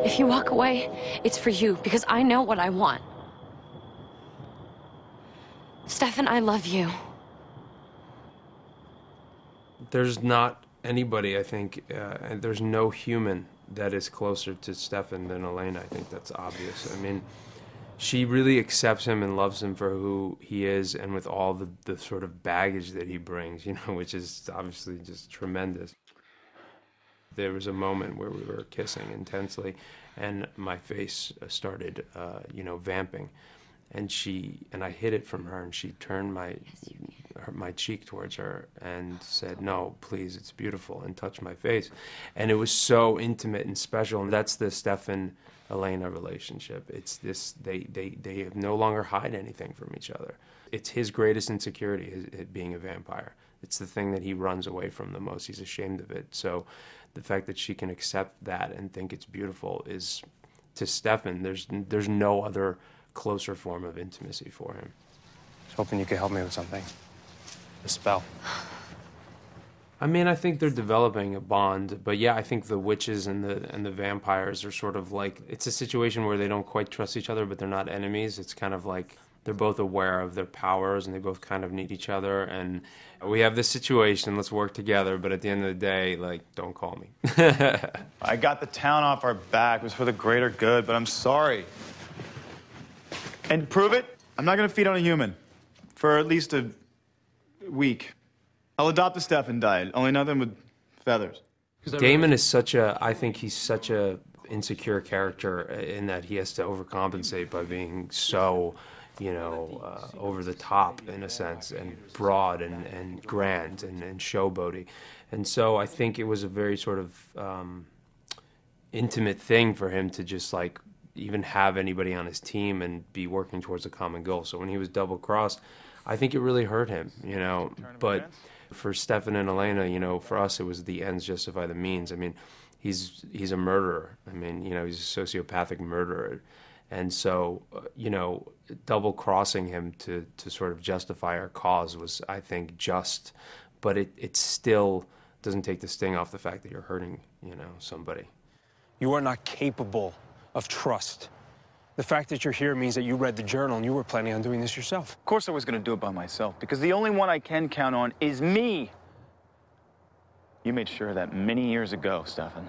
If you walk away, it's for you, because I know what I want. Stefan, I love you. There's not anybody, I think, and there's no human that is closer to Stefan than Elena. I think that's obvious. I mean, she really accepts him and loves him for who he is and with all the sort of baggage that he brings, you know, which is obviously just tremendous. There was a moment where we were kissing intensely and my face started, you know, vamping. And I hid it from her, and she turned my cheek towards her and said, "No, please, it's beautiful," and touched my face. And it was so intimate and special. And that's the Stefan-Elena relationship. It's this, they have no longer hide anything from each other. It's his greatest insecurity, being a vampire. It's the thing that he runs away from the most. He's ashamed of it. So the fact that she can accept that and think it's beautiful is, to Stefan, there's no other closer form of intimacy for him. I was hoping you could help me with something. A spell. I mean, I think they're developing a bond, but yeah, I think the witches and the vampires are sort of like, it's a situation where they don't quite trust each other, but they're not enemies. It's kind of like they're both aware of their powers and they both kind of need each other, and we have this situation, let's work together, but at the end of the day, like, don't call me. I got the town off our back. It was for the greater good, but I'm sorry. And to prove it, I'm not going to feed on a human for at least a week. I'll adopt a Stefan diet, only nothing with feathers. Damon is I think he's such a insecure character in that he has to overcompensate by being so, you know, over the top in a sense, and broad and grand and showboaty. And so I think it was a very sort of intimate thing for him to just like even have anybody on his team and be working towards a common goal. So when he was double-crossed, I think it really hurt him, you know. But for Stefan and Elena, you know, for us it was the ends justify the means. I mean, he's a murderer. I mean, you know, he's a sociopathic murderer. And so, you know, double-crossing him to sort of justify our cause was, I think, just. But it still doesn't take the sting off the fact that you're hurting, you know, somebody. You are not capable of trust. The fact that you're here means that you read the journal and you were planning on doing this yourself. Of course I was going to do it by myself, because the only one I can count on is me. You made sure of that many years ago, Stefan.